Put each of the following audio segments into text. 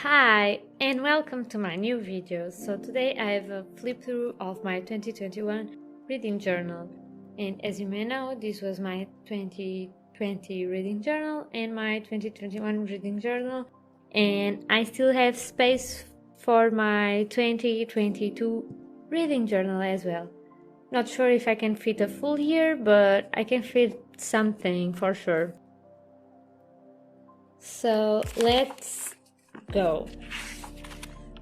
Hi and welcome to my new video. So today I have a flip through of my 2021 reading journal, and as you may know, this was my 2020 reading journal and my 2021 reading journal, and I still have space for my 2022 reading journal as well. Not sure if I can fit a full year, but I can fit something for sure. So let's go.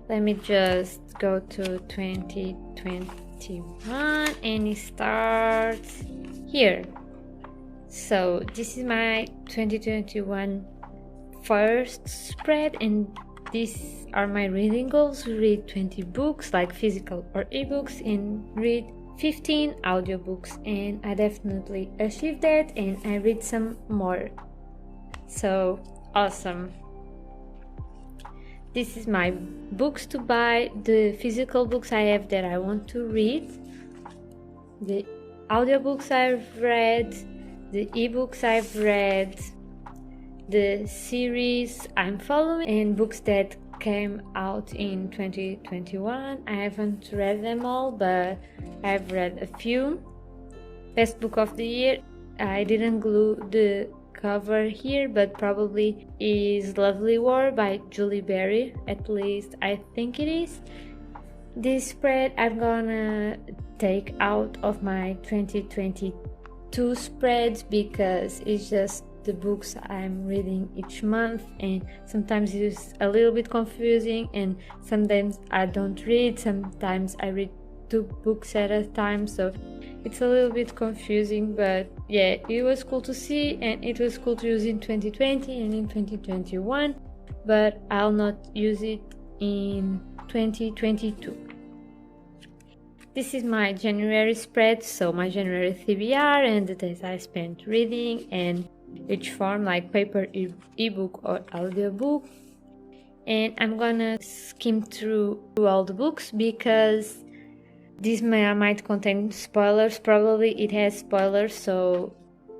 Let me just go to 2021 and it starts here. So this is my 2021 first spread, and these are my reading goals: read 20 books, like physical or ebooks, and read 15 audiobooks, and I definitely achieved that, and I read some more. So awesome. This is my books to buy, the physical books I have that I want to read, the audiobooks I've read, the ebooks I've read, the series I'm following, and books that came out in 2021. I haven't read them all, but I've read a few. Best book of the year, I didn't glue the cover here, but probably is Lovely War by Julie Berry, at least I think it is. This spread I'm gonna take out of my 2022 spreads because it's just the books I'm reading each month, and sometimes it's a little bit confusing, and sometimes I don't read, sometimes I read 2 books at a time, so it's a little bit confusing. But yeah, it was cool to see, and it was cool to use in 2020 and in 2021, but I'll not use it in 2022. This is my January spread, so my January TBR and the days I spent reading, and each form, like paper, ebook or audiobook. And I'm gonna skim through all the books because this might contain spoilers. Probably it has spoilers, so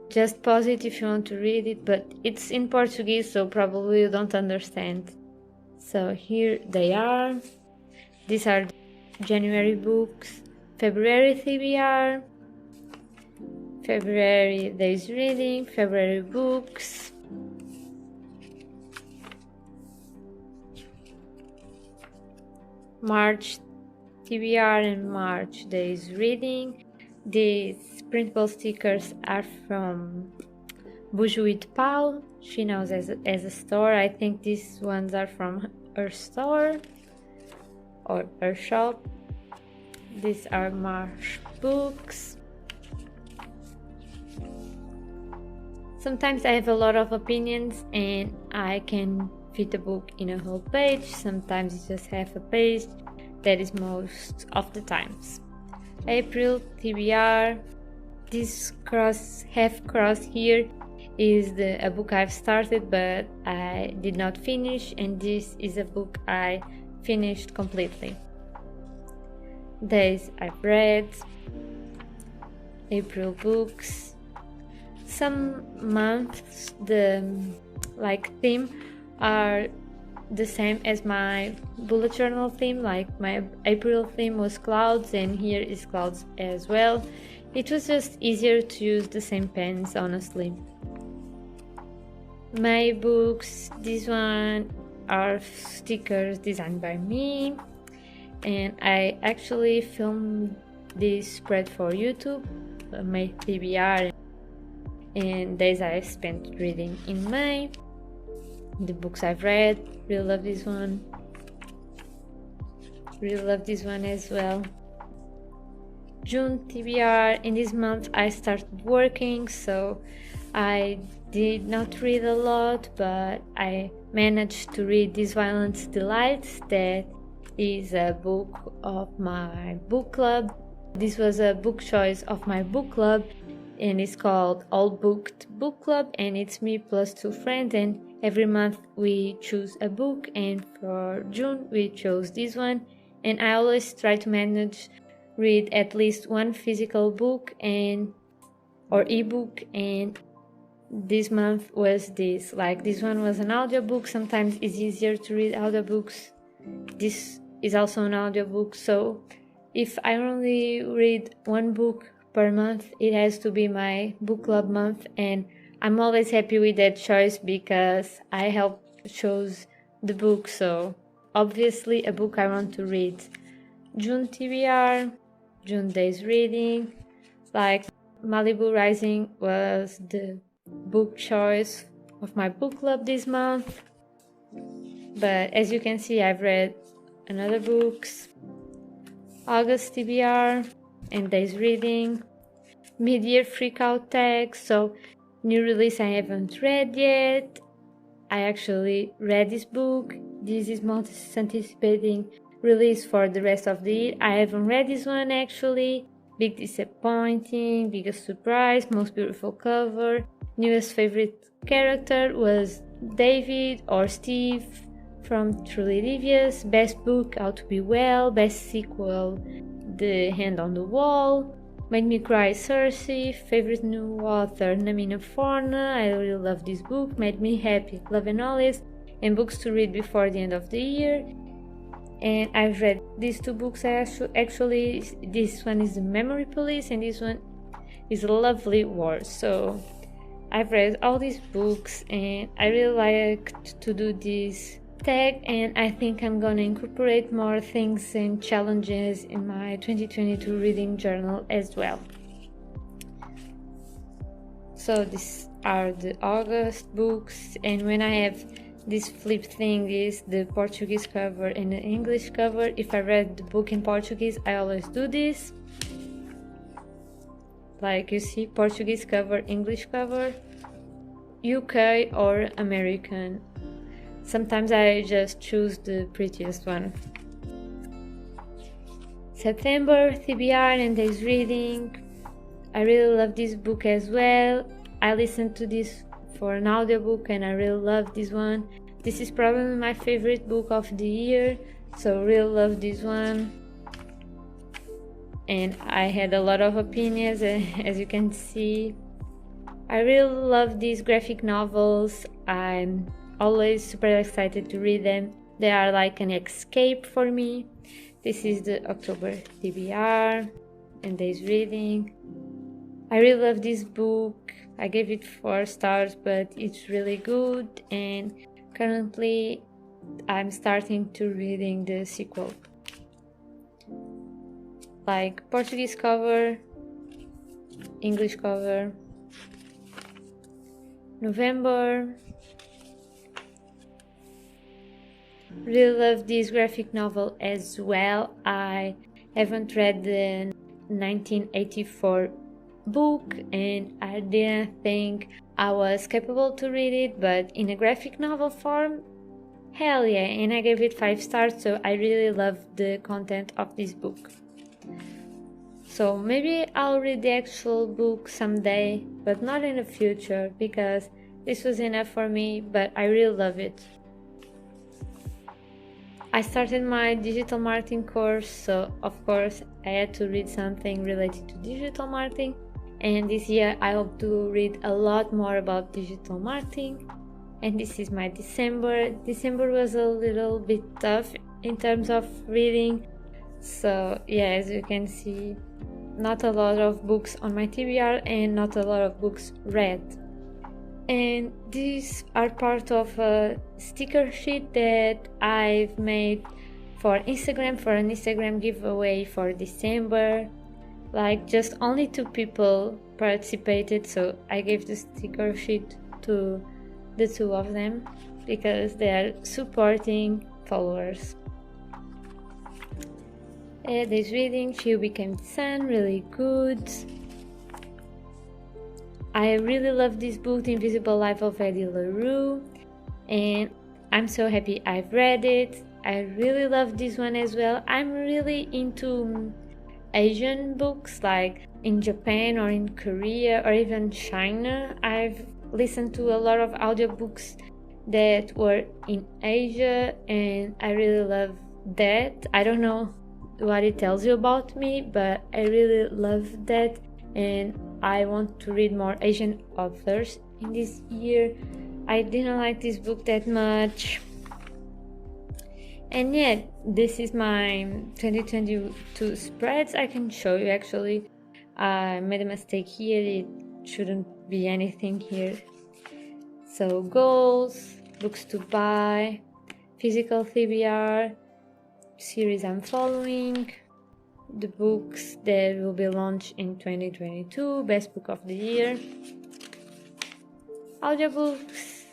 just pause it if you want to read it, but it's in Portuguese, so probably you don't understand. So here they are. These are January books. February TBR, February days reading, February books, March TBR and March days reading. These printable stickers are from Bujuit Pau. She knows as a store. I think these ones are from her store or her shop. These are March books. Sometimes I have a lot of opinions and I can fit a book in a whole page. Sometimes it's just half a page. That is most of the times. April TBR. This half cross here is a book I've started but I did not finish, and this is a book I finished completely. Days I've read. April books. Some months the theme are the same as my bullet journal theme. Like my April theme was clouds, and here is clouds as well. It was just easier to use the same pens, honestly. May books, this one are stickers designed by me, and I actually filmed this spread for YouTube, May TBR, and days I spent reading in May. The books I've read, really love this one. Really love this one as well. June TBR. In this month I started working, so I did not read a lot, but I managed to read This Violent Delights. That is a book of my book club. This was a book choice of my book club, and it's called All Booked Book Club, and it's me plus 2 friends, and every month we choose a book, and for June we chose this one. And I always try to read at least one physical book or ebook, and this month was this. Like, this one was an audiobook. Sometimes it's easier to read audiobooks. This is also an audiobook, so if I only read one book per month, it has to be my book club month, and I'm always happy with that choice because I helped choose the book, so obviously a book I want to read. June TBR, June days reading, like Malibu Rising was the book choice of my book club this month, but as you can see, I've read another books. August TBR and days reading, mid-year freakout tag, so new release I haven't read yet. I actually read this book. This is most anticipating release for the rest of the year. I haven't read this one actually. Big disappointing, biggest surprise, most beautiful cover. Newest favorite character was David or Steve from Truly Devious. Best book, How to Be Well. Best sequel, The Hand on the Wall. Made me cry, Cersei. Favorite new author, Namina Forna. I really love this book. Made me happy, Love and Olives. And books to read before the end of the year. And I've read these two books actually. This one is The Memory Police and this one is Lovely Wars. So I've read all these books and I really liked to do this tag, and I think I'm gonna incorporate more things and challenges in my 2022 reading journal as well. So these are the August books, and when I have this flip thing is the Portuguese cover and the English cover. If I read the book in Portuguese, I always do this. Like you see, Portuguese cover, English cover, UK or American. Sometimes I just choose the prettiest one. September, TBR and days reading. I really love this book as well. I listened to this for an audiobook and I really love this one. This is probably my favorite book of the year, so really love this one. And I had a lot of opinions, as you can see. I really love these graphic novels. I'm always super excited to read them. They are like an escape for me. This is the October TBR and days reading. I really love this book. I gave it 4 stars, but it's really good, and currently I'm starting to reading the sequel. Like Portuguese cover, English cover. November. Really love this graphic novel as well. I haven't read the 1984 book and I didn't think I was capable to read it, but in a graphic novel form, hell yeah, and I gave it 5 stars, so I really love the content of this book. So maybe I'll read the actual book someday, but not in the future, because this was enough for me, but I really love it. I started my digital marketing course, so of course I had to read something related to digital marketing, and this year I hope to read a lot more about digital marketing. And this is my December. December was a little bit tough in terms of reading, so yeah, as you can see, not a lot of books on my TBR and not a lot of books read. And these are part of a sticker sheet that I've made for Instagram, for an Instagram giveaway for December. Like, just only 2 people participated, so I gave the sticker sheet to the 2 of them because they are supporting followers. This reading, She Who Became the Sun, really good. I really love this book, The Invisible Life of Eddie Larue, and I'm so happy I've read it. I really love this one as well. I'm really into Asian books, like in Japan or in Korea or even China. I've listened to a lot of audiobooks that were in Asia, and I really love that. I don't know what it tells you about me, but I really love that, and I want to read more Asian authors in this year. I didn't like this book that much. And yeah, this is my 2022 spreads. I can show you actually. I made a mistake here. It shouldn't be anything here. So goals, books to buy, physical TBR, series I'm following, the books that will be launched in 2022, best book of the year, audiobooks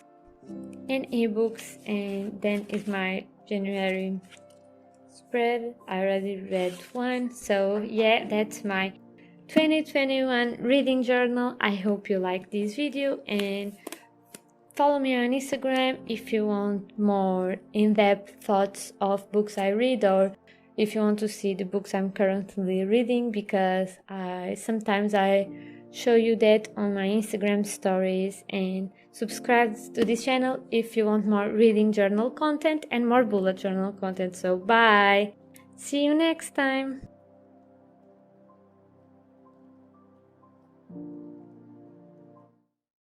and ebooks, and then is my January spread. I already read one, so yeah, that's my 2021 reading journal. I hope you like this video, and follow me on Instagram if you want more in-depth thoughts of books I read, or if you want to see the books I'm currently reading, because sometimes I show you that on my Instagram stories. And subscribe to this channel if you want more reading journal content and more bullet journal content. So bye! See you next time!